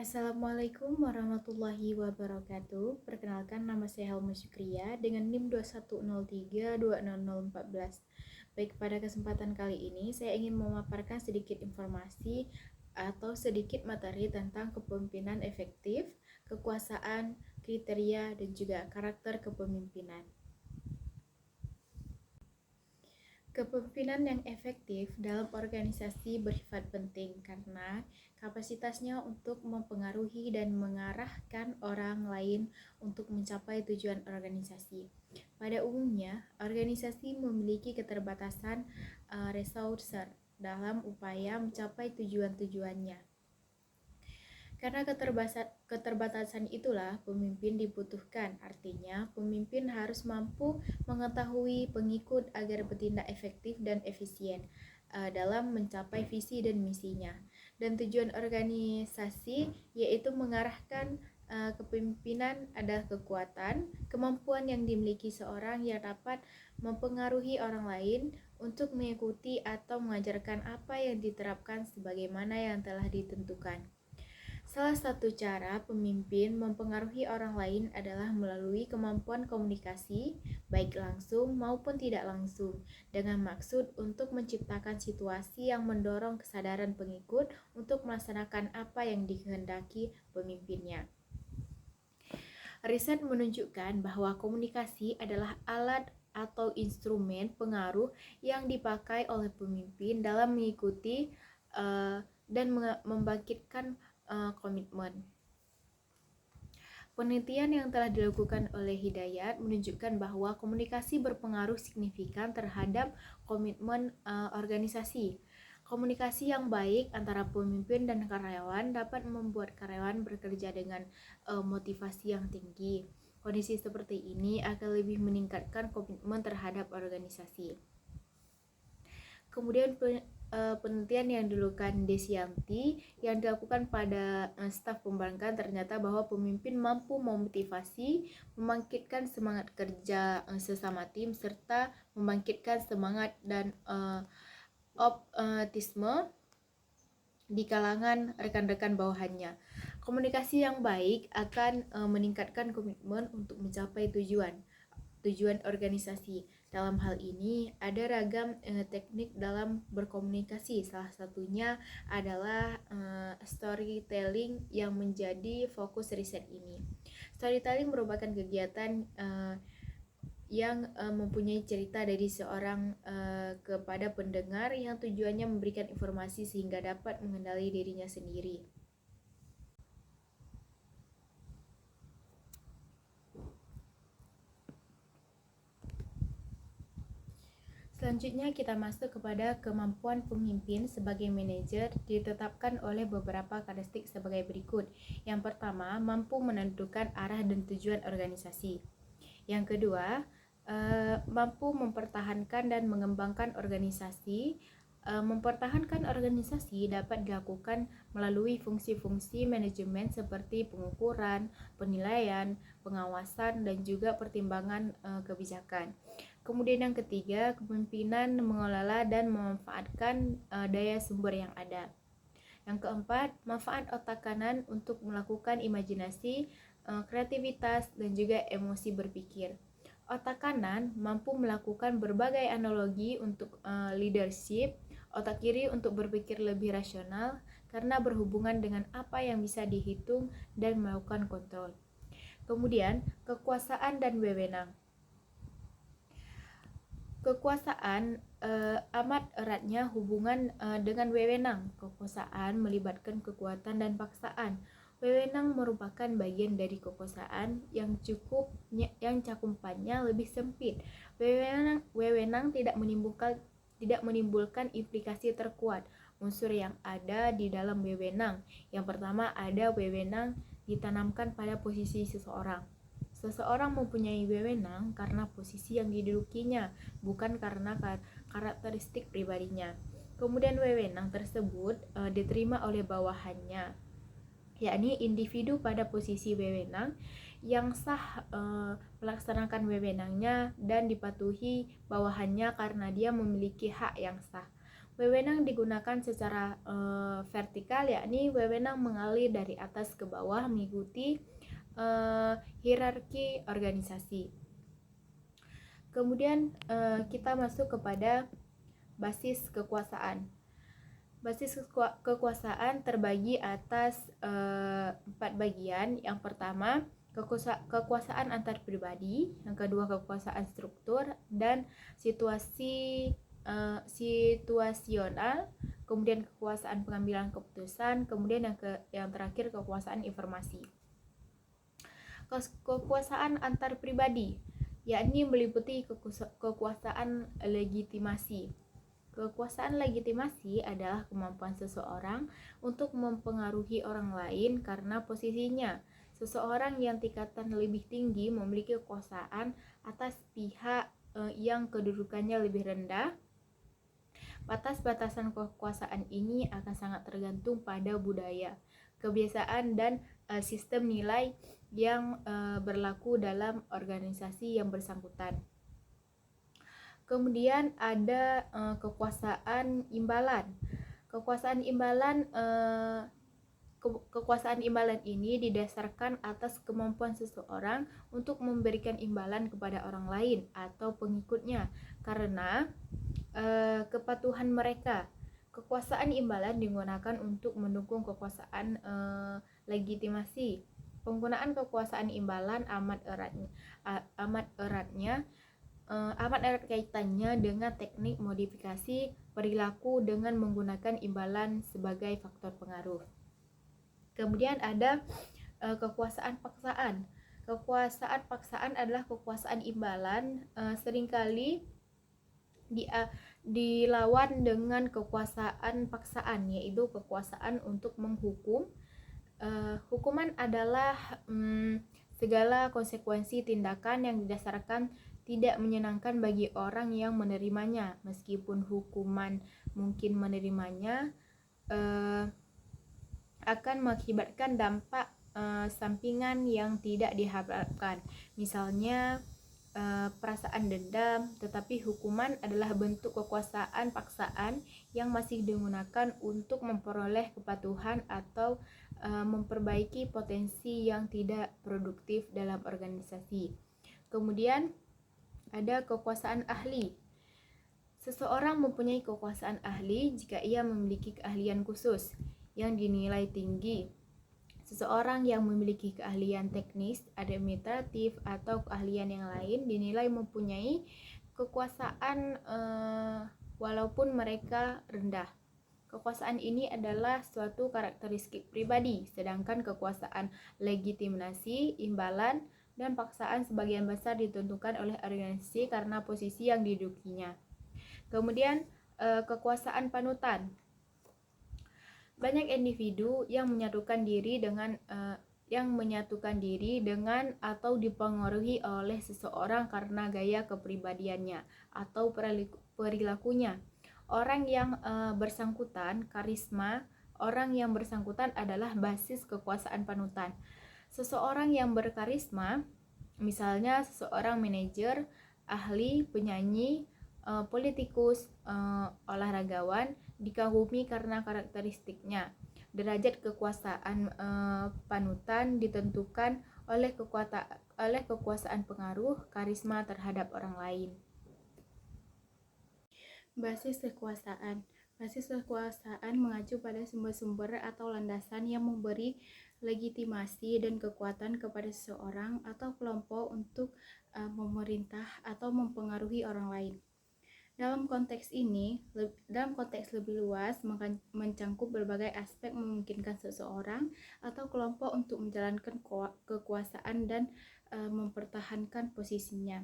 Assalamualaikum warahmatullahi wabarakatuh. Perkenalkan, nama saya Helma Syukriya dengan NIM 2103200014. Baik, pada kesempatan kali ini saya ingin memaparkan sedikit informasi atau sedikit materi tentang kepemimpinan efektif, kekuasaan, kriteria, dan juga karakter kepemimpinan. Kepemimpinan yang efektif dalam organisasi bersifat penting karena kapasitasnya untuk mempengaruhi dan mengarahkan orang lain untuk mencapai tujuan organisasi. Pada umumnya, organisasi memiliki keterbatasan resource dalam upaya mencapai tujuan-tujuannya. Karena keterbatasan itulah pemimpin dibutuhkan. Artinya, pemimpin harus mampu mengetahui pengikut agar bertindak efektif dan efisien dalam mencapai visi dan misinya. Dan tujuan organisasi yaitu mengarahkan kepemimpinan adalah kekuatan, kemampuan yang dimiliki seorang yang dapat mempengaruhi orang lain untuk mengikuti atau mengajarkan apa yang diterapkan sebagaimana yang telah ditentukan. Salah satu cara pemimpin mempengaruhi orang lain adalah melalui kemampuan komunikasi, baik langsung maupun tidak langsung, dengan maksud untuk menciptakan situasi yang mendorong kesadaran pengikut untuk melaksanakan apa yang dikehendaki pemimpinnya. Riset menunjukkan bahwa komunikasi adalah alat atau instrumen pengaruh yang dipakai oleh pemimpin dalam mengikuti dan membangkitkan komitmen. Penelitian yang telah dilakukan oleh Hidayat menunjukkan bahwa komunikasi berpengaruh signifikan terhadap komitmen organisasi. Komunikasi yang baik antara pemimpin dan karyawan dapat membuat karyawan bekerja dengan motivasi yang tinggi. Kondisi seperti ini akan lebih meningkatkan komitmen terhadap organisasi. Kemudian penelitian yang dilakukan Desianti yang dilakukan pada staf pembangkang ternyata bahwa pemimpin mampu memotivasi, membangkitkan semangat kerja sesama tim serta membangkitkan semangat dan optimisme di kalangan rekan-rekan bawahannya. Komunikasi yang baik akan meningkatkan komitmen untuk mencapai tujuan organisasi. Dalam hal ini ada ragam teknik dalam berkomunikasi. Salah satunya adalah storytelling yang menjadi fokus riset ini. Storytelling merupakan kegiatan yang mempunyai cerita dari seorang kepada pendengar yang tujuannya memberikan informasi sehingga dapat mengenali dirinya sendiri. Selanjutnya kita masuk kepada kemampuan pemimpin sebagai manajer ditetapkan oleh beberapa karakteristik sebagai berikut. Yang pertama, mampu menentukan arah dan tujuan organisasi. Yang kedua, mampu mempertahankan dan mengembangkan organisasi. Mempertahankan organisasi dapat dilakukan melalui fungsi-fungsi manajemen seperti pengukuran, penilaian, pengawasan, dan juga pertimbangan kebijakan. Kemudian yang ketiga, kepemimpinan mengelola dan memanfaatkan daya sumber yang ada. Yang keempat, manfaat otak kanan untuk melakukan imajinasi, kreativitas, dan juga emosi berpikir. Otak kanan mampu melakukan berbagai analogi untuk leadership, otak kiri untuk berpikir lebih rasional karena berhubungan dengan apa yang bisa dihitung dan melakukan kontrol. Kemudian, kekuasaan dan wewenang. Kekuasaan amat eratnya hubungan dengan wewenang. Kekuasaan melibatkan kekuatan dan paksaan. Wewenang merupakan bagian dari kekuasaan yang cakupannya lebih sempit. Wewenang tidak menimbulkan implikasi terkuat. Unsur yang ada di dalam wewenang. Yang pertama, ada wewenang ditanamkan pada posisi seseorang. Seseorang mempunyai wewenang karena posisi yang didudukinya, bukan karena karakteristik pribadinya. Kemudian wewenang tersebut diterima oleh bawahannya, yakni individu pada posisi wewenang yang sah melaksanakan wewenangnya dan dipatuhi bawahannya karena dia memiliki hak yang sah. Wewenang digunakan secara vertikal, yakni wewenang mengalir dari atas ke bawah mengikuti hierarki organisasi. Kemudian kita masuk kepada basis kekuasaan. Basis kekuasaan terbagi atas 4 bagian. Yang pertama, kekuasaan antar pribadi, yang kedua kekuasaan struktur dan situasional, kemudian kekuasaan pengambilan keputusan, kemudian yang terakhir kekuasaan informasi. Kekuasaan antar pribadi, yakni meliputi kekuasaan legitimasi. Kekuasaan legitimasi adalah kemampuan seseorang untuk mempengaruhi orang lain karena posisinya. Seseorang yang tingkatan lebih tinggi memiliki kekuasaan atas pihak yang kedudukannya lebih rendah. Batas-batasan kekuasaan ini akan sangat tergantung pada budaya, kebiasaan, dan sistem nilai yang berlaku dalam organisasi yang bersangkutan. Kemudian ada kekuasaan imbalan. Kekuasaan imbalan ini didasarkan atas kemampuan seseorang untuk memberikan imbalan kepada orang lain atau pengikutnya karena kepatuhan mereka. Kekuasaan imbalan digunakan untuk mendukung kekuasaan legitimasi. Penggunaan kekuasaan imbalan amat erat kaitannya dengan teknik modifikasi perilaku dengan menggunakan imbalan sebagai faktor pengaruh. Kemudian ada kekuasaan paksaan. Kekuasaan paksaan adalah kekuasaan imbalan seringkali dilawan dengan kekuasaan paksaan, yaitu kekuasaan untuk menghukum. Hukuman adalah segala konsekuensi tindakan yang didasarkan tidak menyenangkan bagi orang yang menerimanya, meskipun hukuman mungkin menerimanya akan mengakibatkan dampak sampingan yang tidak diharapkan, misalnya perasaan dendam. Tetapi hukuman adalah bentuk kekuasaan paksaan yang masih digunakan untuk memperoleh kepatuhan atau memperbaiki potensi yang tidak produktif dalam organisasi. Kemudian ada kekuasaan ahli. Seseorang mempunyai kekuasaan ahli jika ia memiliki keahlian khusus yang dinilai tinggi. Seseorang yang memiliki keahlian teknis, administratif, atau keahlian yang lain dinilai mempunyai kekuasaan walaupun mereka rendah. Kekuasaan ini adalah suatu karakteristik pribadi, sedangkan kekuasaan legitimasi, imbalan, dan paksaan sebagian besar ditentukan oleh organisasi karena posisi yang didudukinya. Kemudian kekuasaan panutan. Banyak individu yang menyatukan diri dengan atau dipengaruhi oleh seseorang karena gaya kepribadiannya atau perilakunya. Orang yang bersangkutan, karisma orang yang bersangkutan adalah basis kekuasaan panutan. Seseorang yang berkarisma, misalnya seseorang manajer, ahli, penyanyi, politikus, olahragawan, dikagumi karena karakteristiknya. Derajat kekuasaan panutan ditentukan oleh kekuasaan pengaruh karisma terhadap orang lain. Basis kekuasaan. Basis kekuasaan mengacu pada sumber-sumber atau landasan yang memberi legitimasi dan kekuatan kepada seseorang atau kelompok untuk memerintah atau mempengaruhi orang lain. Dalam konteks lebih luas mencangkup berbagai aspek memungkinkan seseorang atau kelompok untuk menjalankan kekuasaan dan mempertahankan posisinya.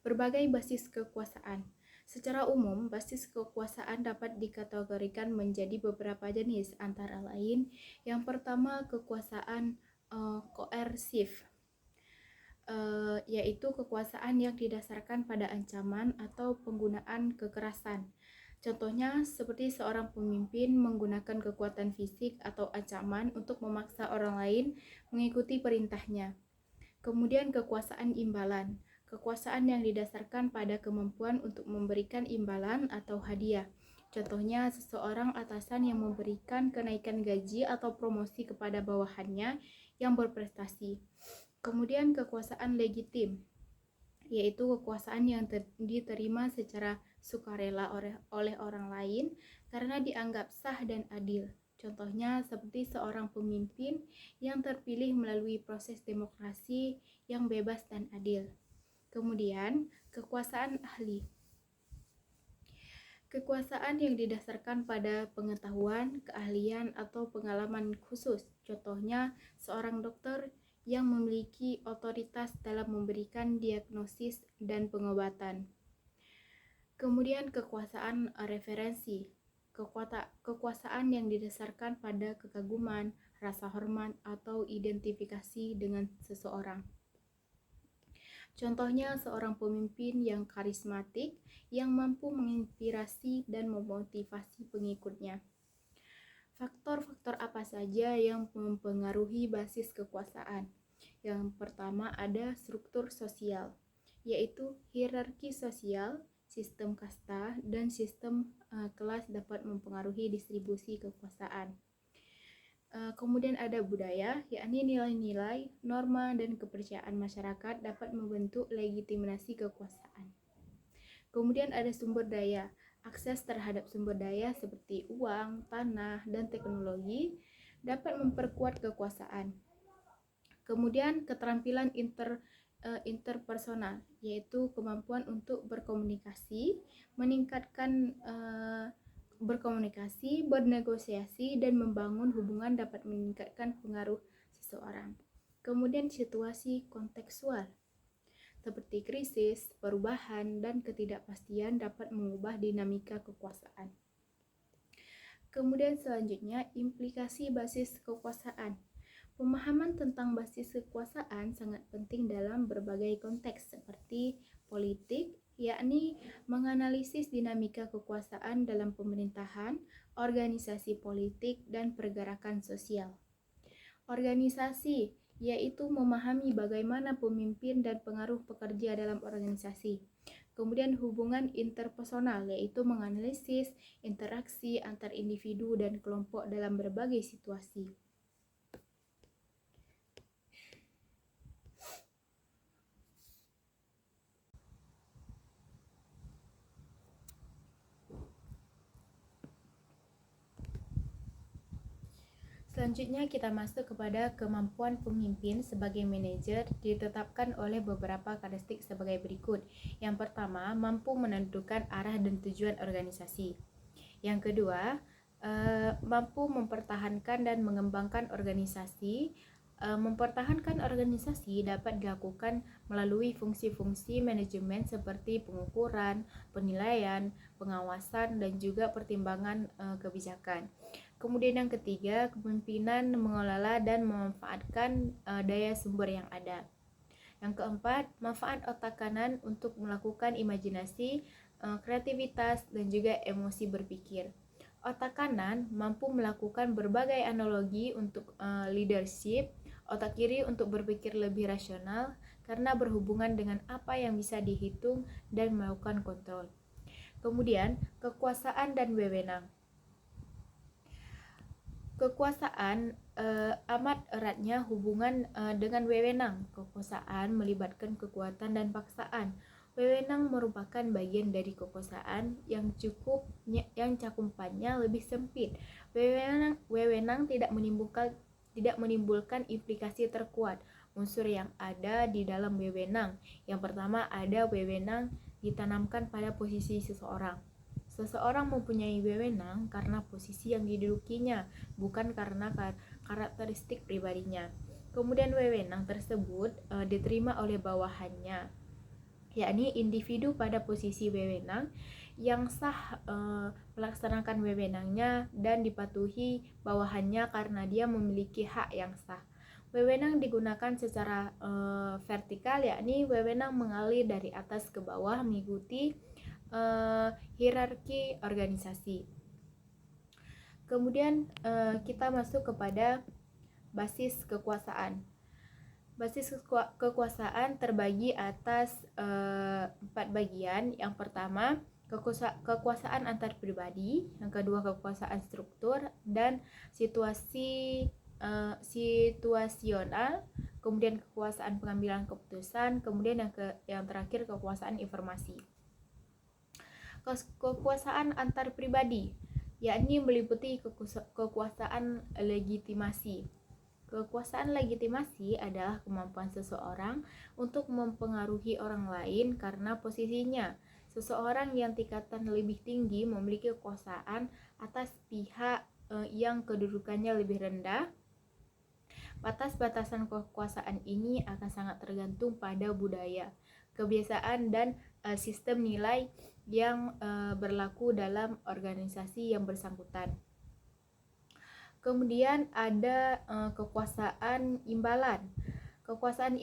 Berbagai basis kekuasaan. Secara umum, basis kekuasaan dapat dikategorikan menjadi beberapa jenis, antara lain yang pertama kekuasaan koersif, yaitu kekuasaan yang didasarkan pada ancaman atau penggunaan kekerasan. Contohnya seperti seorang pemimpin menggunakan kekuatan fisik atau ancaman untuk memaksa orang lain mengikuti perintahnya. Kemudian kekuasaan imbalan. Kekuasaan yang didasarkan pada kemampuan untuk memberikan imbalan atau hadiah. Contohnya, seseorang atasan yang memberikan kenaikan gaji atau promosi kepada bawahannya yang berprestasi. Kemudian kekuasaan legitim, yaitu kekuasaan yang diterima secara sukarela oleh orang lain karena dianggap sah dan adil. Contohnya seperti seorang pemimpin yang terpilih melalui proses demokrasi yang bebas dan adil. Kemudian, kekuasaan ahli. Kekuasaan yang didasarkan pada pengetahuan, keahlian, atau pengalaman khusus. Contohnya, seorang dokter yang memiliki otoritas dalam memberikan diagnosis dan pengobatan. Kemudian kekuasaan referensi. Kekuasaan yang didasarkan pada kekaguman, rasa hormat, atau identifikasi dengan seseorang. Contohnya seorang pemimpin yang karismatik yang mampu menginspirasi dan memotivasi pengikutnya. Faktor-faktor apa saja yang mempengaruhi basis kekuasaan? Yang pertama ada struktur sosial, yaitu hierarki sosial, sistem kasta, dan sistem kelas dapat mempengaruhi distribusi kekuasaan. Kemudian ada budaya, yakni nilai-nilai, norma, dan kepercayaan masyarakat dapat membentuk legitimasi kekuasaan. Kemudian ada sumber daya, akses terhadap sumber daya seperti uang, tanah, dan teknologi dapat memperkuat kekuasaan. Kemudian keterampilan interpersonal, yaitu kemampuan untuk berkomunikasi, meningkatkan berkomunikasi, bernegosiasi, dan membangun hubungan dapat meningkatkan pengaruh seseorang. Kemudian situasi kontekstual, seperti krisis, perubahan, dan ketidakpastian dapat mengubah dinamika kekuasaan. Kemudian selanjutnya, implikasi basis kekuasaan. Pemahaman tentang basis kekuasaan sangat penting dalam berbagai konteks seperti politik, yakni menganalisis dinamika kekuasaan dalam pemerintahan, organisasi politik, dan pergerakan sosial. Organisasi, yaitu memahami bagaimana pemimpin dan pengaruh pekerja dalam organisasi. Kemudian hubungan interpersonal, yaitu menganalisis interaksi antar individu dan kelompok dalam berbagai situasi. Selanjutnya kita masuk kepada kemampuan pemimpin sebagai manajer ditetapkan oleh beberapa karakteristik sebagai berikut. Yang pertama, mampu menentukan arah dan tujuan organisasi. Yang kedua, mampu mempertahankan dan mengembangkan organisasi. Mempertahankan organisasi dapat dilakukan melalui fungsi-fungsi manajemen seperti pengukuran, penilaian, pengawasan, dan juga pertimbangan kebijakan. Kemudian yang ketiga, kepemimpinan mengelola dan memanfaatkan daya sumber yang ada. Yang keempat, manfaat otak kanan untuk melakukan imajinasi, kreativitas, dan juga emosi berpikir. Otak kanan mampu melakukan berbagai analogi untuk leadership, otak kiri untuk berpikir lebih rasional karena berhubungan dengan apa yang bisa dihitung dan melakukan kontrol. Kemudian, kekuasaan dan wewenang. Kekuasaan amat eratnya hubungan dengan wewenang. Kekuasaan melibatkan kekuatan dan paksaan. Wewenang merupakan bagian dari kekuasaan yang cakupannya lebih sempit. Wewenang tidak menimbulkan implikasi terkuat. Unsur yang ada di dalam wewenang. Yang pertama ada wewenang ditanamkan pada posisi seseorang. Seseorang mempunyai wewenang karena posisi yang didudukinya, bukan karena karakteristik pribadinya. Kemudian wewenang tersebut diterima oleh bawahannya, yakni individu pada posisi wewenang yang sah melaksanakan wewenangnya dan dipatuhi bawahannya karena dia memiliki hak yang sah. Wewenang digunakan secara vertikal, yakni wewenang mengalir dari atas ke bawah mengikuti hierarki organisasi. Kemudian kita masuk kepada basis kekuasaan. Basis kekuasaan terbagi atas 4 bagian. Yang pertama, kekuasaan antar pribadi, yang kedua kekuasaan struktur dan situasional, kemudian kekuasaan pengambilan keputusan, kemudian yang terakhir kekuasaan informasi. Kekuasaan antar pribadi, yakni meliputi kekuasaan legitimasi. Kekuasaan legitimasi adalah kemampuan seseorang untuk mempengaruhi orang lain karena posisinya. Seseorang yang tingkatan lebih tinggi memiliki kekuasaan atas pihak yang kedudukannya lebih rendah. Batas-batasan kekuasaan ini akan sangat tergantung pada budaya, kebiasaan, dan sistem nilai yang berlaku dalam organisasi yang bersangkutan. Kemudian ada kekuasaan imbalan. Kekuasaan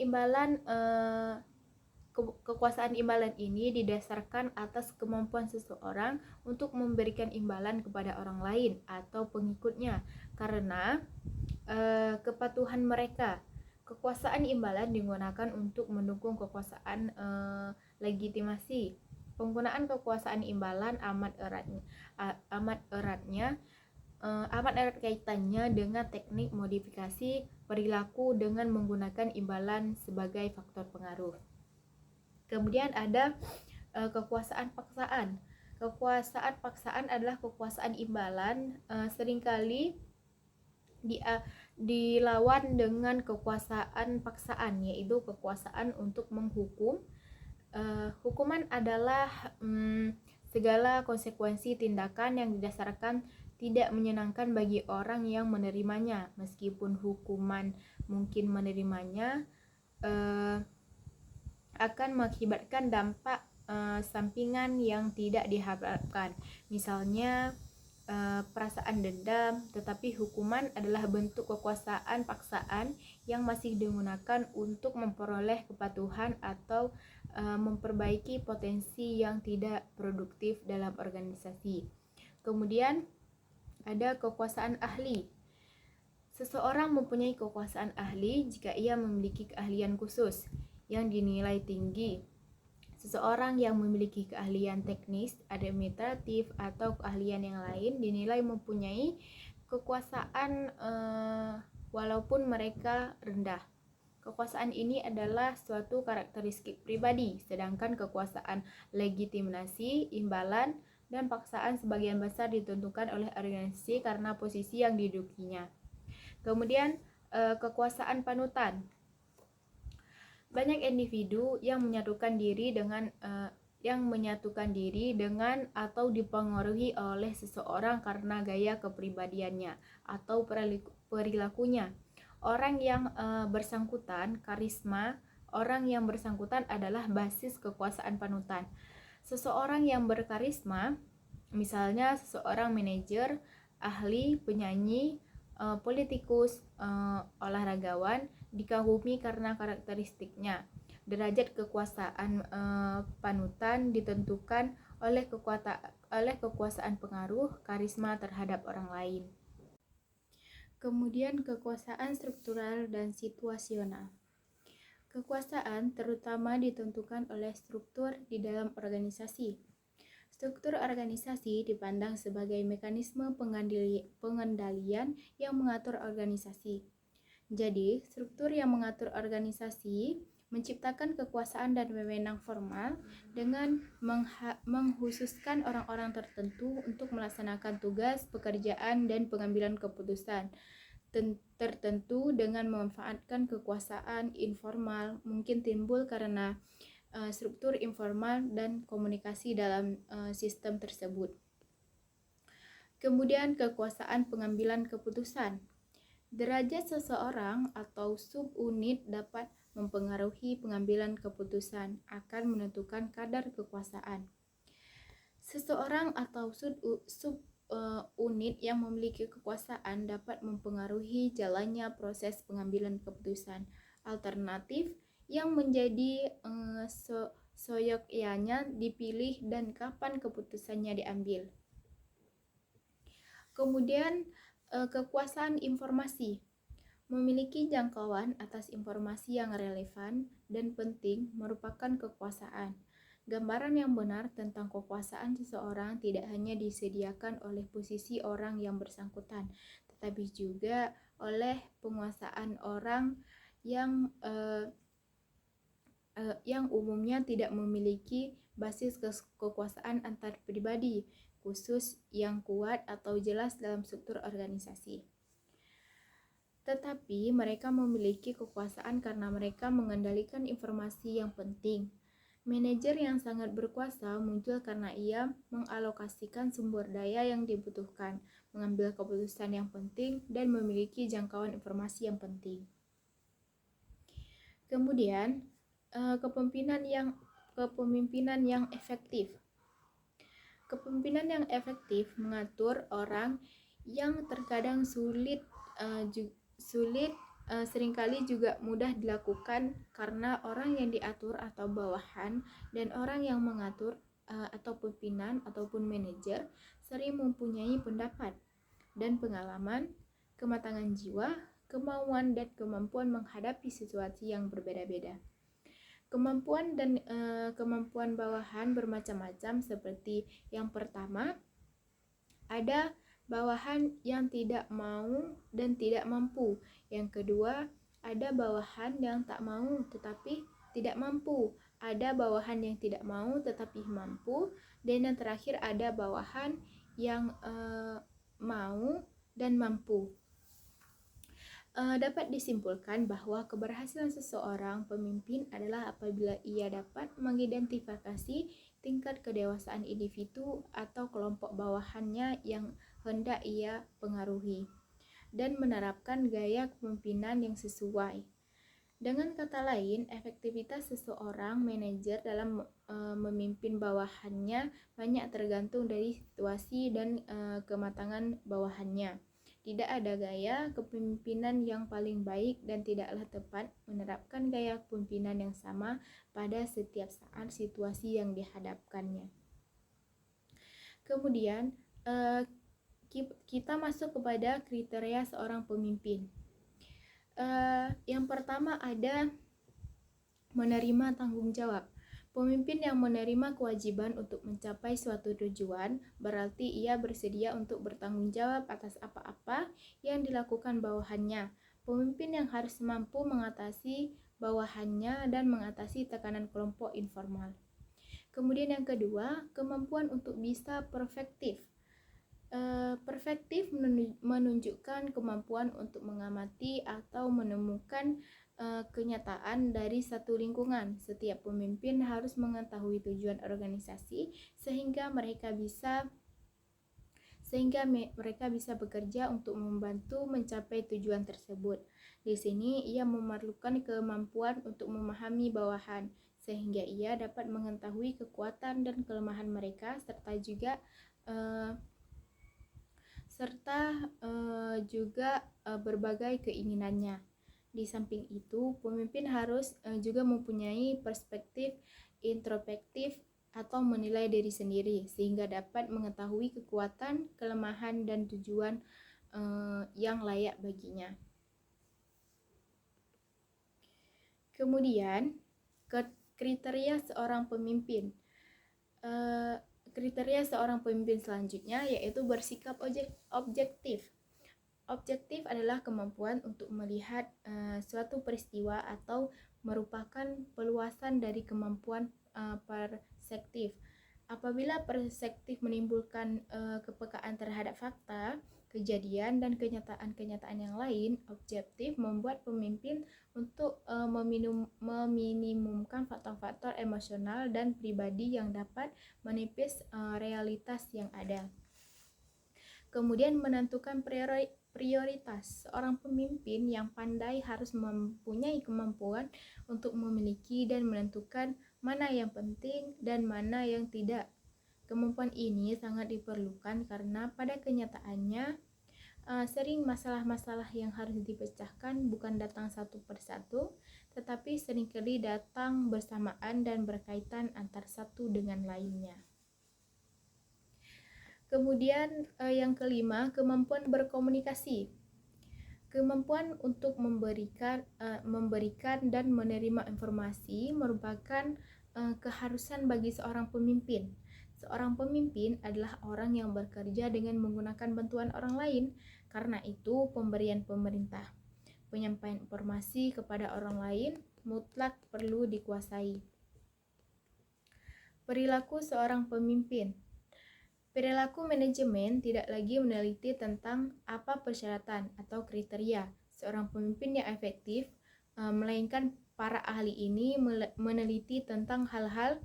imbalan ini didasarkan atas kemampuan seseorang untuk memberikan imbalan kepada orang lain atau pengikutnya karena kepatuhan mereka. Kekuasaan imbalan digunakan untuk mendukung kekuasaan legitimasi. Penggunaan kekuasaan imbalan amat erat kaitannya dengan teknik modifikasi perilaku dengan menggunakan imbalan sebagai faktor pengaruh. Kemudian ada kekuasaan paksaan. Kekuasaan paksaan adalah kekuasaan imbalan seringkali dilawan dengan kekuasaan paksaan, yaitu kekuasaan untuk menghukum. Hukuman adalah segala konsekuensi tindakan yang didasarkan tidak menyenangkan bagi orang yang menerimanya, meskipun hukuman mungkin menerimanya akan mengakibatkan dampak sampingan yang tidak diharapkan, misalnya perasaan dendam. Tetapi hukuman adalah bentuk kekuasaan paksaan yang masih digunakan untuk memperoleh kepatuhan atau memperbaiki potensi yang tidak produktif dalam organisasi. Kemudian ada kekuasaan ahli. Seseorang mempunyai kekuasaan ahli jika ia memiliki keahlian khusus yang dinilai tinggi. Seseorang yang memiliki keahlian teknis, administratif, atau keahlian yang lain dinilai mempunyai kekuasaan walaupun mereka rendah. Kekuasaan ini adalah suatu karakteristik pribadi, sedangkan kekuasaan legitimasi, imbalan, dan paksaan sebagian besar ditentukan oleh organisasi karena posisi yang didudukinya. Kemudian kekuasaan panutan. Banyak individu yang menyatukan diri dengan atau dipengaruhi oleh seseorang karena gaya kepribadiannya atau perilakunya. Orang yang bersangkutan, karisma orang yang bersangkutan adalah basis kekuasaan panutan. Seseorang yang berkarisma, misalnya seseorang manajer, ahli, penyanyi, politikus, olahragawan, dikagumi karena karakteristiknya. Derajat kekuasaan panutan ditentukan oleh kekuasaan pengaruh karisma terhadap orang lain. Kemudian kekuasaan struktural dan situasional. Kekuasaan terutama ditentukan oleh struktur di dalam organisasi. Struktur organisasi dipandang sebagai mekanisme pengendalian yang mengatur organisasi. Jadi, struktur yang mengatur organisasi menciptakan kekuasaan dan wewenang formal dengan mengkhususkan orang-orang tertentu untuk melaksanakan tugas, pekerjaan, dan pengambilan keputusan tertentu dengan memanfaatkan kekuasaan informal mungkin timbul karena struktur informal dan komunikasi dalam sistem tersebut. Kemudian kekuasaan pengambilan keputusan. Derajat seseorang atau subunit dapat mempengaruhi pengambilan keputusan, akan menentukan kadar kekuasaan. Seseorang atau subunit yang memiliki kekuasaan dapat mempengaruhi jalannya proses pengambilan keputusan alternatif yang menjadi seyogyanya dipilih dan kapan keputusannya diambil. Kemudian kekuasaan informasi. Memiliki jangkauan atas informasi yang relevan dan penting merupakan kekuasaan. Gambaran yang benar tentang kekuasaan seseorang tidak hanya disediakan oleh posisi orang yang bersangkutan, tetapi juga oleh penguasaan orang yang umumnya tidak memiliki basis kekuasaan antar pribadi khusus yang kuat atau jelas dalam struktur organisasi. Tetapi mereka memiliki kekuasaan karena mereka mengendalikan informasi yang penting. Manajer yang sangat berkuasa muncul karena ia mengalokasikan sumber daya yang dibutuhkan, mengambil keputusan yang penting, dan memiliki jangkauan informasi yang penting. Kemudian, kepemimpinan yang efektif. Kepemimpinan yang efektif mengatur orang yang terkadang sulit seringkali juga mudah dilakukan karena orang yang diatur atau bawahan dan orang yang mengatur atau pimpinan ataupun manajer sering mempunyai pendapat dan pengalaman, kematangan jiwa, kemauan dan kemampuan menghadapi situasi yang berbeda-beda. Kemampuan bawahan bermacam-macam seperti yang pertama, ada bawahan yang tidak mau dan tidak mampu. Yang kedua, ada bawahan yang tak mau tetapi tidak mampu. Ada bawahan yang tidak mau tetapi mampu. Dan yang terakhir, ada bawahan yang mau dan mampu. Dapat disimpulkan bahwa keberhasilan seseorang pemimpin adalah apabila ia dapat mengidentifikasi tingkat kedewasaan individu atau kelompok bawahannya yang hendak ia pengaruhi dan menerapkan gaya kepemimpinan yang sesuai. Dengan kata lain, efektivitas seseorang manajer dalam memimpin bawahannya banyak tergantung dari situasi dan kematangan bawahannya. Tidak ada gaya kepemimpinan yang paling baik dan tidaklah tepat menerapkan gaya kepemimpinan yang sama pada setiap saat situasi yang dihadapkannya. Kemudian kita masuk kepada kriteria seorang pemimpin. Yang pertama ada menerima tanggung jawab. Pemimpin yang menerima kewajiban untuk mencapai suatu tujuan berarti ia bersedia untuk bertanggung jawab atas apa-apa yang dilakukan bawahannya. Pemimpin yang harus mampu mengatasi bawahannya dan mengatasi tekanan kelompok informal. Kemudian yang kedua, kemampuan untuk bisa perfektif. Perfektif menunjukkan kemampuan untuk mengamati atau menemukan kenyataan dari satu lingkungan. Setiap pemimpin harus mengetahui tujuan organisasi sehingga mereka bisa bekerja untuk membantu mencapai tujuan tersebut. Di sini ia memerlukan kemampuan untuk memahami bawahan sehingga ia dapat mengetahui kekuatan dan kelemahan mereka serta juga berbagai keinginannya. Di samping itu, pemimpin harus juga mempunyai perspektif introspektif atau menilai diri sendiri sehingga dapat mengetahui kekuatan, kelemahan, dan tujuan yang layak baginya. Kemudian, kriteria seorang pemimpin. Kriteria seorang pemimpin selanjutnya yaitu bersikap objektif. Objektif adalah kemampuan untuk melihat suatu peristiwa atau merupakan peluasan dari kemampuan perspektif. Apabila perspektif menimbulkan kepekaan terhadap fakta, kejadian, dan kenyataan-kenyataan yang lain, objektif membuat pemimpin untuk meminimumkan faktor-faktor emosional dan pribadi yang dapat menipis realitas yang ada. Kemudian menentukan prioritas. Seorang pemimpin yang pandai harus mempunyai kemampuan untuk memiliki dan menentukan mana yang penting dan mana yang tidak. Kemampuan ini sangat diperlukan karena pada kenyataannya sering masalah-masalah yang harus dipecahkan bukan datang satu persatu, tetapi seringkali datang bersamaan dan berkaitan antar satu dengan lainnya. Kemudian yang kelima, kemampuan berkomunikasi. Kemampuan untuk memberikan dan menerima informasi merupakan keharusan bagi seorang pemimpin. Seorang pemimpin adalah orang yang bekerja dengan menggunakan bantuan orang lain. Karena itu, pemberian pemerintah, penyampaian informasi kepada orang lain mutlak perlu dikuasai. Perilaku seorang pemimpin. Perilaku manajemen tidak lagi meneliti tentang apa persyaratan atau kriteria seorang pemimpin yang efektif, melainkan para ahli ini meneliti tentang hal-hal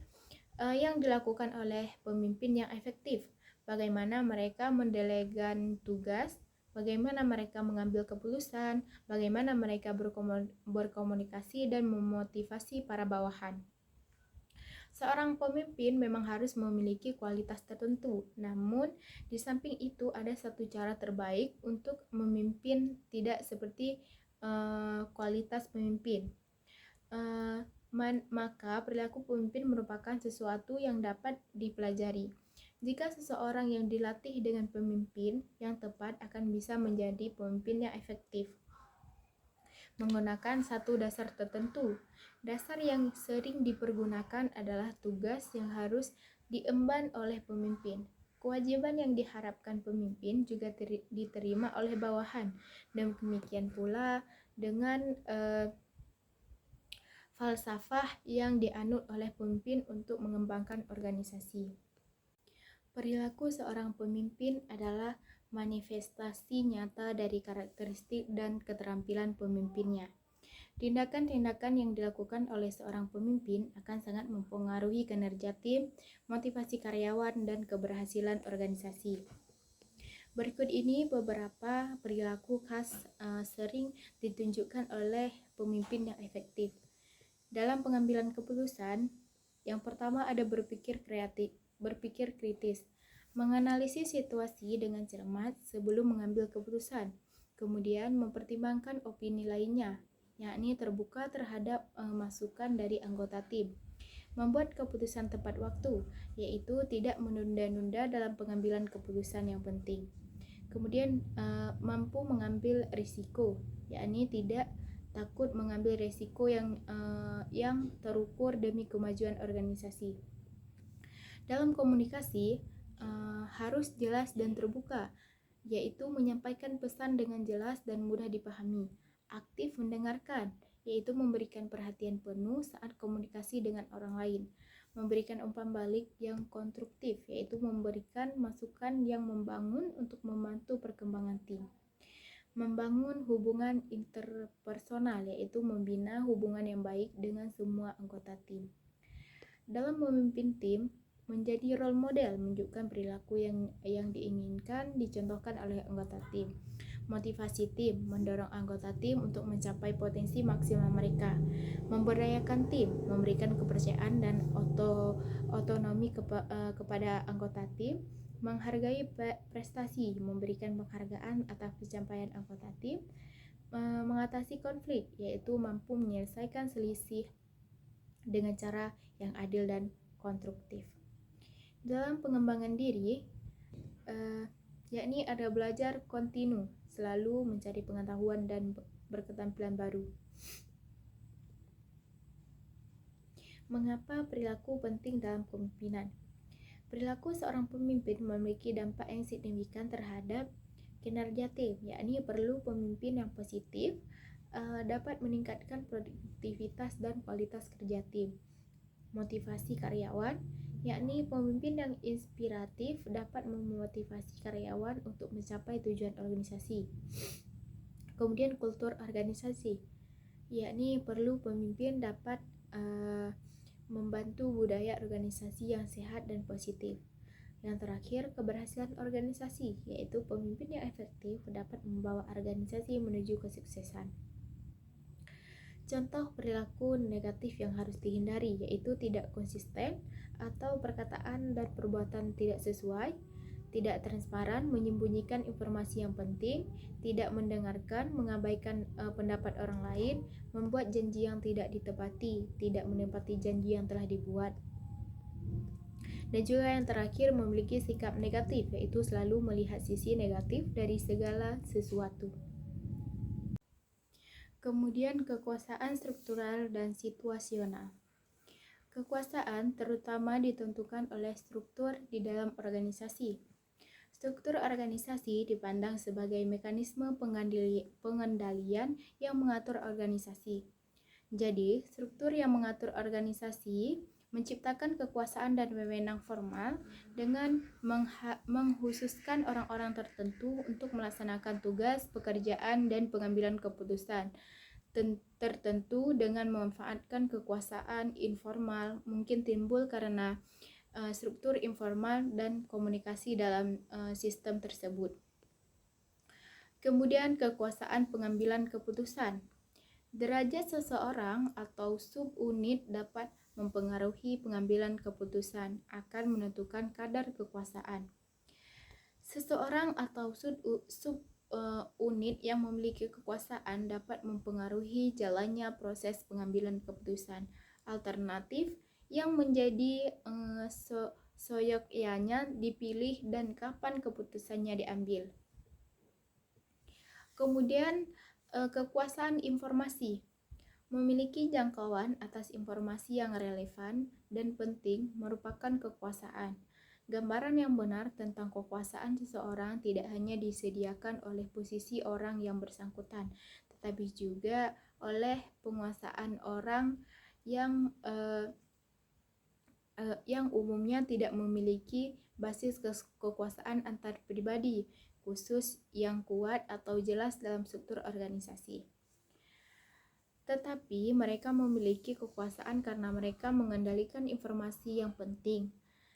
yang dilakukan oleh pemimpin yang efektif, bagaimana mereka mendelegasikan tugas, bagaimana mereka mengambil keputusan, bagaimana mereka berkomunikasi dan memotivasi para bawahan. Seorang pemimpin memang harus memiliki kualitas tertentu, namun di samping itu ada satu cara terbaik untuk memimpin tidak seperti kualitas pemimpin. Maka perilaku pemimpin merupakan sesuatu yang dapat dipelajari. Jika seseorang yang dilatih dengan pemimpin yang tepat akan bisa menjadi pemimpin yang efektif. Menggunakan satu dasar tertentu. Dasar yang sering dipergunakan adalah tugas yang harus diemban oleh pemimpin. Kewajiban yang diharapkan pemimpin juga diterima oleh bawahan. Dan demikian pula dengan falsafah yang dianut oleh pemimpin untuk mengembangkan organisasi. Perilaku seorang pemimpin adalah manifestasi nyata dari karakteristik dan keterampilan pemimpinnya. Tindakan-tindakan yang dilakukan oleh seorang pemimpin akan sangat mempengaruhi kinerja tim, motivasi karyawan, dan keberhasilan organisasi. Berikut ini beberapa perilaku khas sering ditunjukkan oleh pemimpin yang efektif. Dalam pengambilan keputusan, yang pertama ada berpikir kritis, menganalisis situasi dengan cermat sebelum mengambil keputusan, kemudian mempertimbangkan opini lainnya, yakni terbuka terhadap masukan dari anggota tim. Membuat keputusan tepat waktu, yaitu tidak menunda-nunda dalam pengambilan keputusan yang penting. Kemudian mampu mengambil risiko, yakni tidak takut mengambil risiko yang terukur demi kemajuan organisasi. Dalam komunikasi harus jelas dan terbuka, yaitu menyampaikan pesan dengan jelas dan mudah dipahami. Aktif mendengarkan, yaitu memberikan perhatian penuh saat komunikasi dengan orang lain. Memberikan umpan balik yang konstruktif, yaitu memberikan masukan yang membangun untuk membantu perkembangan tim. Membangun hubungan interpersonal, yaitu membina hubungan yang baik dengan semua anggota tim. Dalam memimpin tim, menjadi role model, menunjukkan perilaku yang diinginkan dicontohkan oleh anggota tim. Motivasi tim, mendorong anggota tim untuk mencapai potensi maksimal mereka. Memberdayakan tim, memberikan kepercayaan dan otonomi kepada anggota tim. Menghargai prestasi, memberikan penghargaan atas pencapaian anggota tim. Mengatasi konflik, yaitu mampu menyelesaikan selisih dengan cara yang adil dan konstruktif. Dalam pengembangan diri, yakni ada belajar kontinu, selalu mencari pengetahuan dan berketerampilan baru. Mengapa perilaku penting dalam kepemimpinan? Perilaku seorang pemimpin memiliki dampak yang signifikan terhadap kinerja tim, yakni perlu pemimpin yang positif dapat meningkatkan produktivitas dan kualitas kerja tim. Motivasi karyawan, yakni pemimpin yang inspiratif dapat memotivasi karyawan untuk mencapai tujuan organisasi. Kemudian kultur organisasi, yakni perlu pemimpin dapat membantu budaya organisasi yang sehat dan positif. Yang terakhir, keberhasilan organisasi, yaitu pemimpin yang efektif dapat membawa organisasi menuju kesuksesan. Contoh perilaku negatif yang harus dihindari, yaitu tidak konsisten atau perkataan dan perbuatan tidak sesuai, tidak transparan, menyembunyikan informasi yang penting, tidak mendengarkan, mengabaikan pendapat orang lain, membuat janji yang tidak ditepati, tidak menepati janji yang telah dibuat. Dan juga yang terakhir, memiliki sikap negatif, yaitu selalu melihat sisi negatif dari segala sesuatu. Kemudian kekuasaan struktural dan situasional. Kekuasaan terutama ditentukan oleh struktur di dalam organisasi. Struktur organisasi dipandang sebagai mekanisme pengendalian yang mengatur organisasi. Jadi, struktur yang mengatur organisasi menciptakan kekuasaan dan wewenang formal dengan mengkhususkan orang-orang tertentu untuk melaksanakan tugas, pekerjaan, dan pengambilan keputusan tertentu dengan memanfaatkan kekuasaan informal mungkin timbul karena struktur informal dan komunikasi dalam sistem tersebut. Kemudian kekuasaan pengambilan keputusan. Derajat seseorang atau subunit dapat mempengaruhi pengambilan keputusan akan menentukan kadar kekuasaan. Seseorang atau unit yang memiliki kekuasaan dapat mempengaruhi jalannya proses pengambilan keputusan alternatif yang menjadi seyogyanya dipilih dan kapan keputusannya diambil. Kemudian kekuasaan informasi. Memiliki jangkauan atas informasi yang relevan dan penting merupakan kekuasaan. Gambaran yang benar tentang kekuasaan seseorang tidak hanya disediakan oleh posisi orang yang bersangkutan, tetapi juga oleh penguasaan orang yang umumnya tidak memiliki basis kekuasaan antar pribadi khusus yang kuat atau jelas dalam struktur organisasi. Tetapi mereka memiliki kekuasaan karena mereka mengendalikan informasi yang penting.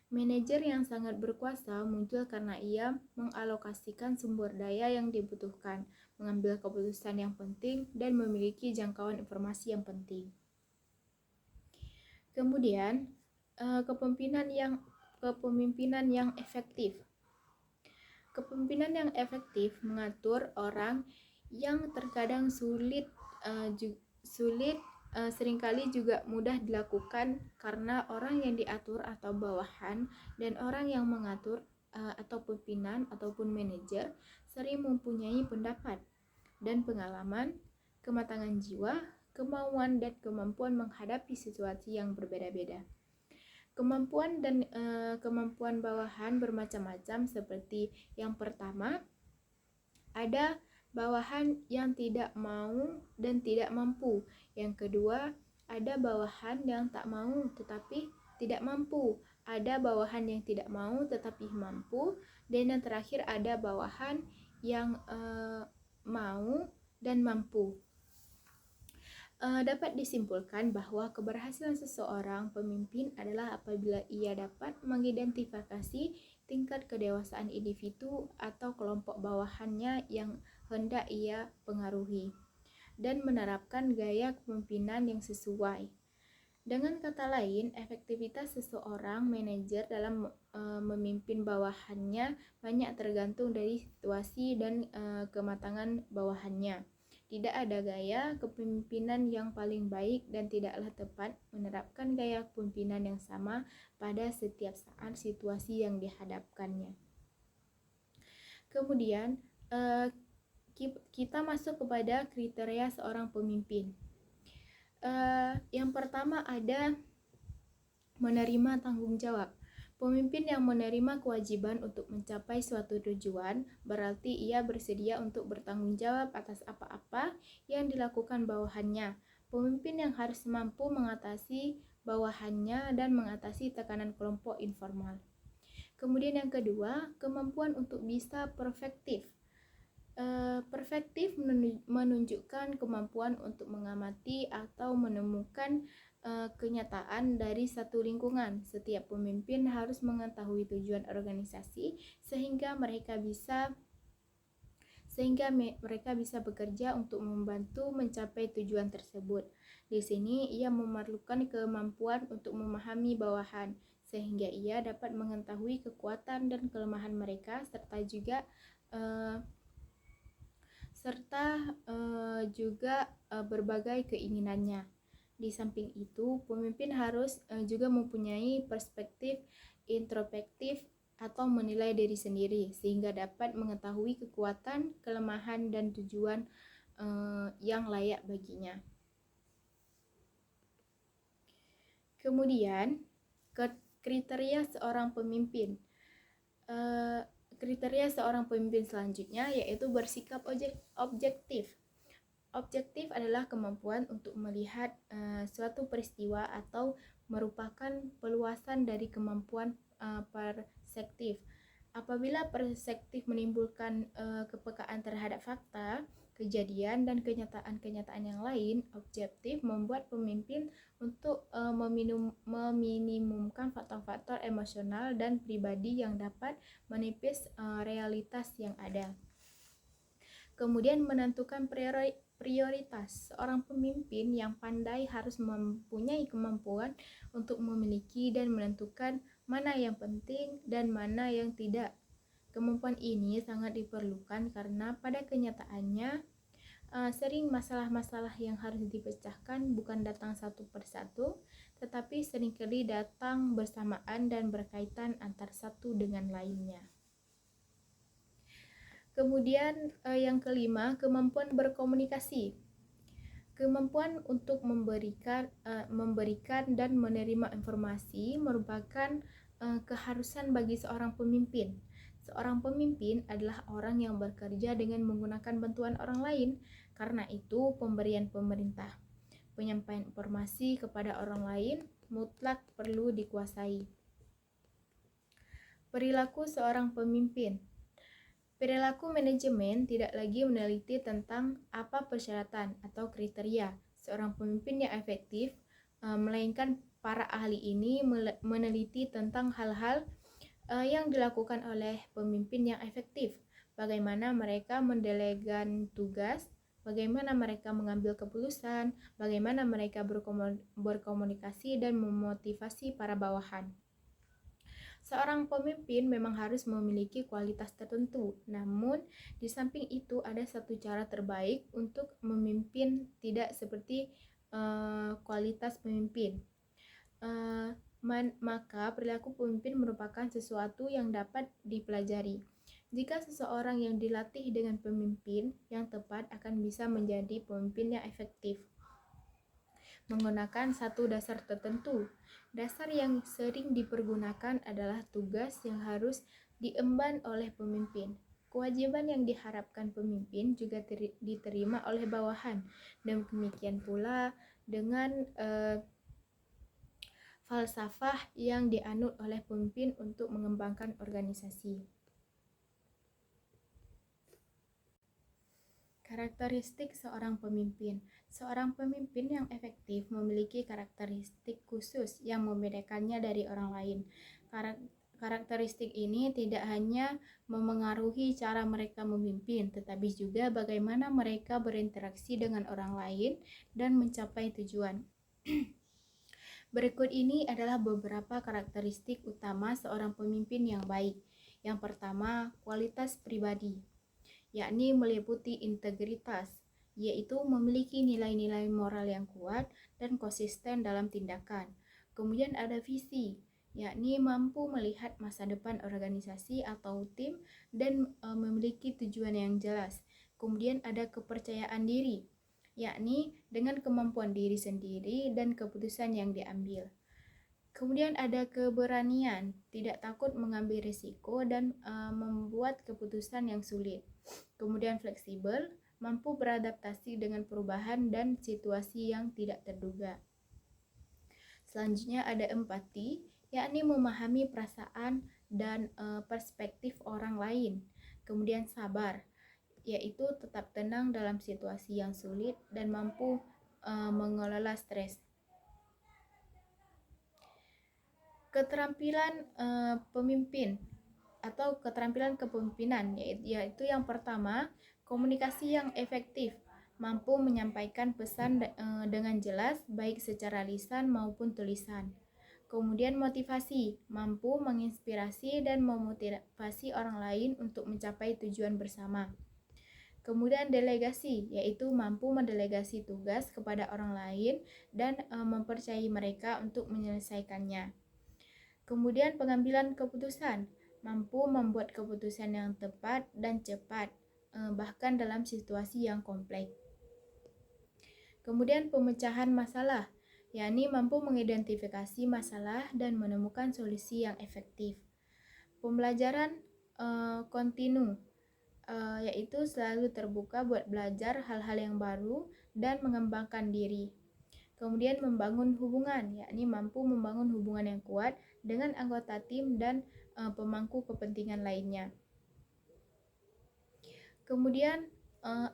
Manajer yang sangat berkuasa muncul karena ia mengalokasikan sumber daya yang dibutuhkan, mengambil keputusan yang penting, dan memiliki jangkauan informasi yang penting. Kemudian, kepemimpinan yang efektif. Kepemimpinan yang efektif mengatur orang yang terkadang sulit seringkali juga mudah dilakukan karena orang yang diatur atau bawahan dan orang yang mengatur atau pimpinan ataupun manajer sering mempunyai pendapat dan pengalaman, kematangan jiwa, kemauan dan kemampuan menghadapi situasi yang berbeda-beda. Kemampuan bawahan bermacam-macam seperti yang pertama, ada bawahan yang tidak mau dan tidak mampu. Yang kedua, ada bawahan yang tak mau tetapi tidak mampu. Ada bawahan yang tidak mau tetapi mampu. Dan yang terakhir, ada bawahan yang mau dan mampu. Dapat disimpulkan bahwa keberhasilan seseorang pemimpin adalah apabila ia dapat mengidentifikasi tingkat kedewasaan individu atau kelompok bawahannya yang hendak ia pengaruhi dan menerapkan gaya kepemimpinan yang sesuai. Dengan kata lain, efektivitas seseorang manajer dalam memimpin bawahannya banyak tergantung dari situasi dan kematangan bawahannya. Tidak ada gaya kepemimpinan yang paling baik dan tidaklah tepat menerapkan gaya kepemimpinan yang sama pada setiap saat situasi yang dihadapkannya. Kemudian kita masuk kepada kriteria seorang pemimpin. Yang pertama ada menerima tanggung jawab. Pemimpin yang menerima kewajiban untuk mencapai suatu tujuan berarti ia bersedia untuk bertanggung jawab atas apa-apa yang dilakukan bawahannya. Pemimpin yang harus mampu mengatasi bawahannya dan mengatasi tekanan kelompok informal. Kemudian yang kedua, kemampuan untuk bisa perfektif. Perfektif menunjukkan kemampuan untuk mengamati atau menemukan kenyataan dari satu lingkungan. Setiap pemimpin harus mengetahui tujuan organisasi sehingga mereka bisa bekerja untuk membantu mencapai tujuan tersebut. Di sini ia memerlukan kemampuan untuk memahami bawahan sehingga ia dapat mengetahui kekuatan dan kelemahan mereka serta juga berbagai keinginannya. Di samping itu, pemimpin harus juga mempunyai perspektif introspektif atau menilai diri sendiri sehingga dapat mengetahui kekuatan, kelemahan, dan tujuan yang layak baginya. Kemudian, kriteria seorang pemimpin. Kriteria seorang pemimpin selanjutnya yaitu bersikap objektif. Objektif adalah kemampuan untuk melihat suatu peristiwa atau merupakan peluasan dari kemampuan perspektif. Apabila perspektif menimbulkan kepekaan terhadap fakta, kejadian, dan kenyataan-kenyataan yang lain, objektif membuat pemimpin untuk meminimumkan faktor-faktor emosional dan pribadi yang dapat menipis realitas yang ada. Kemudian menentukan prioritas. Seorang pemimpin yang pandai harus mempunyai kemampuan untuk memiliki dan menentukan mana yang penting dan mana yang tidak. Kemampuan ini sangat diperlukan karena pada kenyataannya sering masalah-masalah yang harus dipecahkan bukan datang satu persatu, tetapi seringkali datang bersamaan dan berkaitan antar satu dengan lainnya. Kemudian yang kelima, kemampuan berkomunikasi. Kemampuan untuk memberikan dan menerima informasi merupakan keharusan bagi seorang pemimpin. Seorang pemimpin adalah orang yang bekerja dengan menggunakan bantuan orang lain. Karena itu, pemberian pemerintah, penyampaian informasi kepada orang lain mutlak perlu dikuasai. Perilaku seorang pemimpin. Perilaku manajemen tidak lagi meneliti tentang apa persyaratan atau kriteria seorang pemimpin yang efektif, melainkan para ahli ini meneliti tentang hal-hal yang dilakukan oleh pemimpin yang efektif, bagaimana mereka mendelegan tugas, bagaimana mereka mengambil keputusan, bagaimana mereka berkomunikasi dan memotivasi para bawahan. Seorang pemimpin memang harus memiliki kualitas tertentu, namun di samping itu ada satu cara terbaik untuk memimpin tidak seperti kualitas pemimpin. Maka perilaku pemimpin merupakan sesuatu yang dapat dipelajari. Jika seseorang yang dilatih dengan pemimpin yang tepat akan bisa menjadi pemimpin yang efektif menggunakan satu dasar tertentu. Dasar yang sering dipergunakan adalah tugas yang harus diemban oleh pemimpin. Kewajiban yang diharapkan pemimpin juga diterima oleh bawahan. Dan demikian pula dengan falsafah yang dianut oleh pemimpin untuk mengembangkan organisasi. Karakteristik seorang pemimpin. Seorang pemimpin yang efektif memiliki karakteristik khusus yang membedakannya dari orang lain. Karakteristik ini tidak hanya memengaruhi cara mereka memimpin, tetapi juga bagaimana mereka berinteraksi dengan orang lain dan mencapai tujuan. Berikut ini adalah beberapa karakteristik utama seorang pemimpin yang baik. Yang pertama, kualitas pribadi, yakni meliputi integritas, yaitu memiliki nilai-nilai moral yang kuat dan konsisten dalam tindakan. Kemudian ada visi, yakni mampu melihat masa depan organisasi atau tim dan memiliki tujuan yang jelas. Kemudian ada kepercayaan diri, yakni dengan kemampuan diri sendiri dan keputusan yang diambil. Kemudian ada keberanian, tidak takut mengambil risiko dan membuat keputusan yang sulit. Kemudian fleksibel, mampu beradaptasi dengan perubahan dan situasi yang tidak terduga. Selanjutnya ada empati, yakni memahami perasaan dan perspektif orang lain. Kemudian sabar, yaitu tetap tenang dalam situasi yang sulit dan mampu mengelola stres. Keterampilan pemimpin atau keterampilan kepemimpinan, yaitu yang pertama, komunikasi yang efektif, mampu menyampaikan pesan dengan jelas baik secara lisan maupun tulisan. Kemudian motivasi, mampu menginspirasi dan memotivasi orang lain untuk mencapai tujuan bersama. Kemudian delegasi, yaitu mampu mendelegasi tugas kepada orang lain dan mempercayai mereka untuk menyelesaikannya. Kemudian pengambilan keputusan, mampu membuat keputusan yang tepat dan cepat, bahkan dalam situasi yang kompleks. Kemudian pemecahan masalah, yakni mampu mengidentifikasi masalah dan menemukan solusi yang efektif. Pembelajaran kontinu, yaitu selalu terbuka buat belajar hal-hal yang baru dan mengembangkan diri. Kemudian membangun hubungan, yakni mampu membangun hubungan yang kuat dengan anggota tim dan pemangku kepentingan lainnya. Kemudian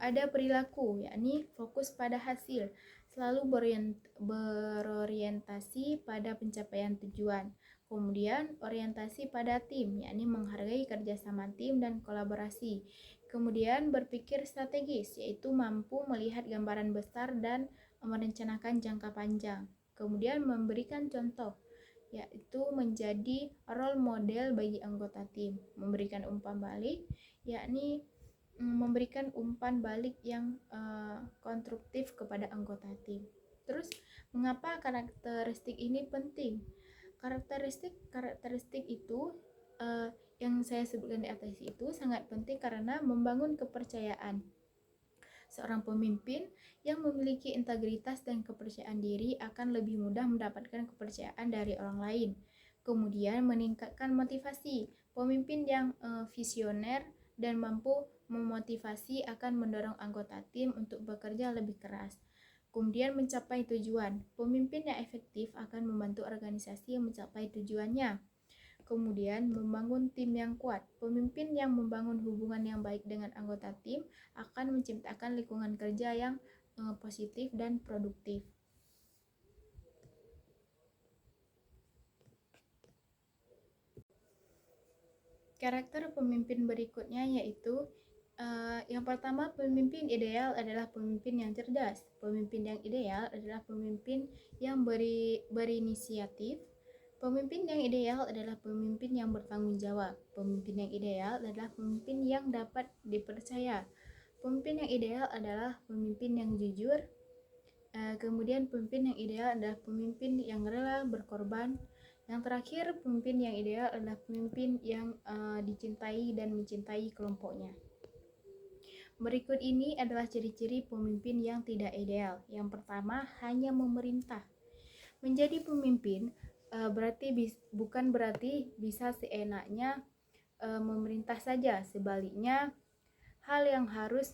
ada perilaku, yakni fokus pada hasil, selalu berorientasi pada pencapaian tujuan. Kemudian orientasi pada tim, yakni menghargai kerjasama tim dan kolaborasi. Kemudian berpikir strategis, yaitu mampu melihat gambaran besar dan merencanakan jangka panjang. Kemudian memberikan contoh, yaitu menjadi role model bagi anggota tim. Memberikan umpan balik, yakni memberikan umpan balik yang konstruktif kepada anggota tim. Terus, mengapa karakteristik ini penting? Karakteristik itu yang saya sebutkan di atas itu sangat penting karena membangun kepercayaan. Seorang pemimpin yang memiliki integritas dan kepercayaan diri akan lebih mudah mendapatkan kepercayaan dari orang lain. Kemudian meningkatkan motivasi. Pemimpin yang visioner dan mampu memotivasi akan mendorong anggota tim untuk bekerja lebih keras. Kemudian mencapai tujuan. Pemimpin yang efektif akan membantu organisasi mencapai tujuannya. Kemudian membangun tim yang kuat. Pemimpin yang membangun hubungan yang baik dengan anggota tim akan menciptakan lingkungan kerja yang positif dan produktif. Karakter pemimpin berikutnya yaitu yang pertama, pemimpin ideal adalah pemimpin yang cerdas. Pemimpin yang ideal adalah pemimpin yang berinisiatif. Pemimpin yang ideal adalah pemimpin yang bertanggung jawab. Pemimpin yang ideal adalah pemimpin yang dapat dipercaya. Pemimpin yang ideal adalah pemimpin yang jujur. Kemudian pemimpin yang ideal adalah pemimpin yang rela berkorban. Yang terakhir, pemimpin yang ideal adalah pemimpin yang dicintai dan mencintai kelompoknya. Berikut ini adalah ciri-ciri pemimpin yang tidak ideal. Yang pertama, hanya memerintah. Menjadi pemimpin bukan berarti bisa seenaknya memerintah saja. Sebaliknya, hal yang harus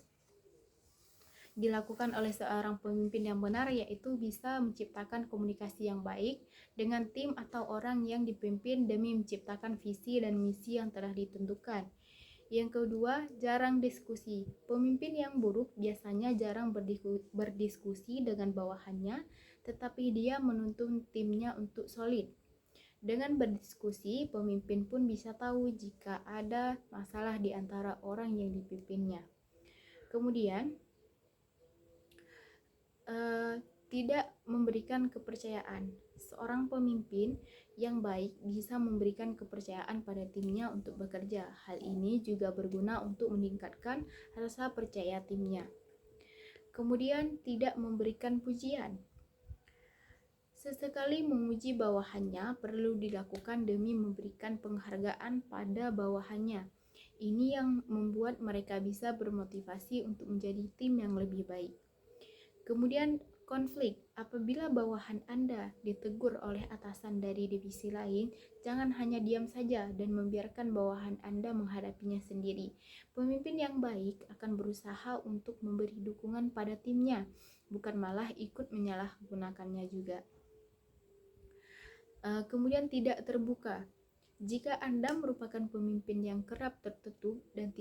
dilakukan oleh seorang pemimpin yang benar yaitu bisa menciptakan komunikasi yang baik dengan tim atau orang yang dipimpin demi menciptakan visi dan misi yang telah ditentukan. Yang kedua, jarang diskusi. Pemimpin yang buruk biasanya jarang berdiskusi dengan bawahannya, tetapi dia menuntun timnya untuk solid. Dengan berdiskusi, pemimpin pun bisa tahu jika ada masalah di antara orang yang dipimpinnya. Kemudian, tidak memberikan kepercayaan. Seorang pemimpin yang baik bisa memberikan kepercayaan pada timnya untuk bekerja. Hal ini juga berguna untuk meningkatkan rasa percaya timnya. Kemudian, tidak memberikan pujian. Sesekali memuji bawahannya perlu dilakukan demi memberikan penghargaan pada bawahannya. Ini yang membuat mereka bisa bermotivasi untuk menjadi tim yang lebih baik. Kemudian konflik. Apabila bawahan Anda ditegur oleh atasan dari divisi lain, jangan hanya diam saja dan membiarkan bawahan Anda menghadapinya sendiri. Pemimpin yang baik akan berusaha untuk memberi dukungan pada timnya, bukan malah ikut menyalahgunakannya juga. Kemudian tidak terbuka. Jika Anda merupakan pemimpin yang kerap tertutup dan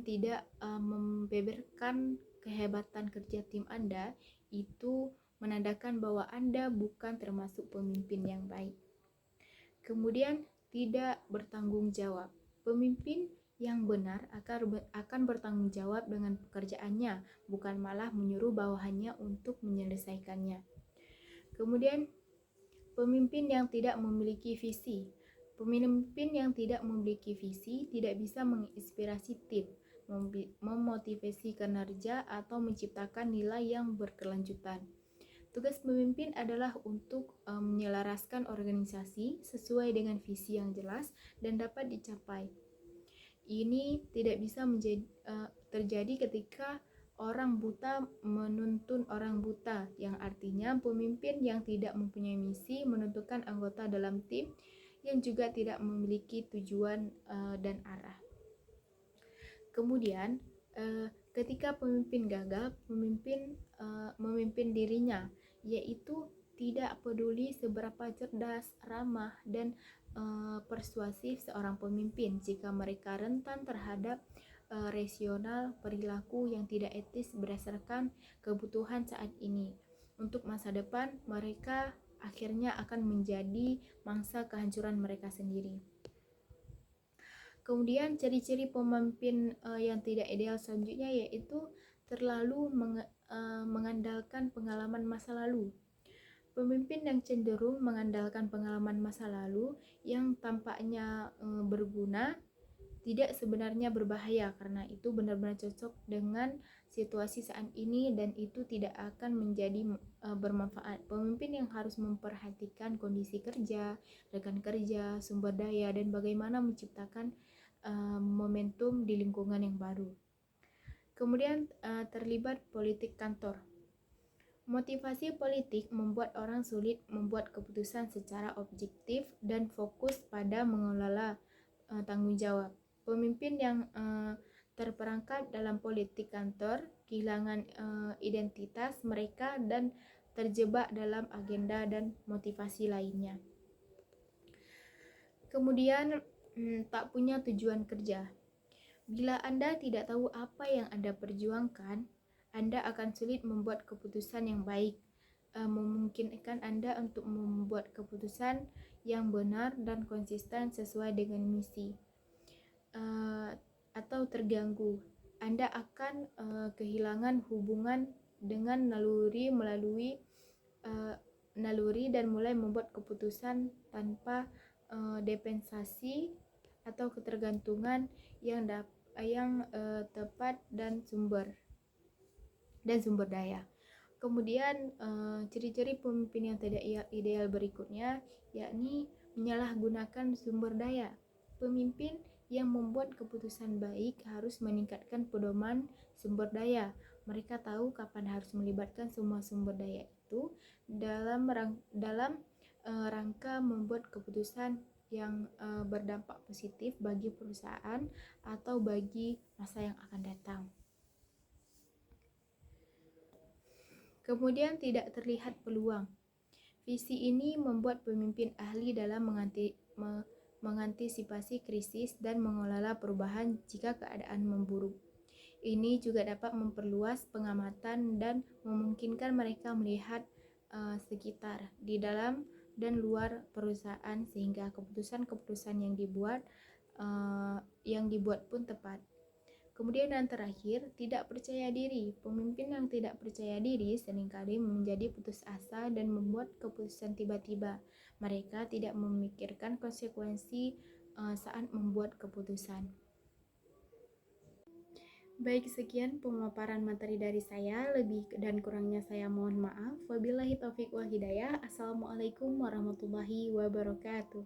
tidak membeberkan kehebatan kerja tim Anda, itu menandakan bahwa Anda bukan termasuk pemimpin yang baik. Kemudian tidak bertanggung jawab. Pemimpin yang benar akan bertanggung jawab dengan pekerjaannya, bukan malah menyuruh bawahannya untuk menyelesaikannya. Kemudian pemimpin yang tidak memiliki visi. Pemimpin yang tidak memiliki visi tidak bisa menginspirasi tim, memotivasi kinerja, atau menciptakan nilai yang berkelanjutan. Tugas pemimpin adalah untuk menyelaraskan organisasi sesuai dengan visi yang jelas dan dapat dicapai. Ini tidak bisa terjadi ketika orang buta menuntun orang buta, yang artinya pemimpin yang tidak mempunyai misi menentukan anggota dalam tim yang juga tidak memiliki tujuan dan arah. Kemudian ketika pemimpin gagal, memimpin dirinya, yaitu tidak peduli seberapa cerdas, ramah, dan persuasif seorang pemimpin jika mereka rentan terhadap rasional perilaku yang tidak etis berdasarkan kebutuhan saat ini. Untuk masa depan, mereka akhirnya akan menjadi mangsa kehancuran mereka sendiri. Kemudian ciri-ciri pemimpin yang tidak ideal selanjutnya yaitu terlalu mengandalkan pengalaman masa lalu. Pemimpin yang cenderung mengandalkan pengalaman masa lalu yang tampaknya berguna tidak sebenarnya berbahaya, karena itu benar-benar cocok dengan situasi saat ini dan itu tidak akan menjadi bermanfaat. Pemimpin yang harus memperhatikan kondisi kerja, rekan kerja, sumber daya, dan bagaimana menciptakan momentum di lingkungan yang baru. Kemudian terlibat politik kantor. Motivasi politik membuat orang sulit membuat keputusan secara objektif dan fokus pada mengelola tanggung jawab. Pemimpin yang terperangkap dalam politik kantor kehilangan identitas mereka dan terjebak dalam agenda dan motivasi lainnya. Kemudian tak punya tujuan kerja. Bila Anda tidak tahu apa yang Anda perjuangkan, Anda akan sulit membuat keputusan yang baik, memungkinkan Anda untuk membuat keputusan yang benar dan konsisten sesuai dengan misi. Atau terganggu, Anda akan kehilangan hubungan dengan naluri dan mulai membuat keputusan tanpa dependensi atau ketergantungan yang tepat dan sumber daya. Kemudian ciri-ciri pemimpin yang tidak ideal berikutnya yakni menyalahgunakan sumber daya. Pemimpin yang membuat keputusan baik harus meningkatkan pedoman sumber daya. Mereka tahu kapan harus melibatkan semua sumber daya itu dalam rangka membuat keputusan yang berdampak positif bagi perusahaan atau bagi masa yang akan datang. Kemudian tidak terlihat peluang. Visi ini membuat pemimpin ahli dalam mengantisipasi krisis dan mengelola perubahan jika keadaan memburuk. Ini juga dapat memperluas pengamatan dan memungkinkan mereka melihat sekitar di dalam dan luar perusahaan sehingga keputusan-keputusan yang dibuat pun tepat. Kemudian yang terakhir, tidak percaya diri. Pemimpin yang tidak percaya diri seringkali menjadi putus asa dan membuat keputusan tiba-tiba. Mereka tidak memikirkan konsekuensi saat membuat keputusan. Baik, sekian pemaparan materi dari saya. Lebih dan kurangnya saya mohon maaf. Wabillahi taufiq wal hidayah. Assalamualaikum warahmatullahi wabarakatuh.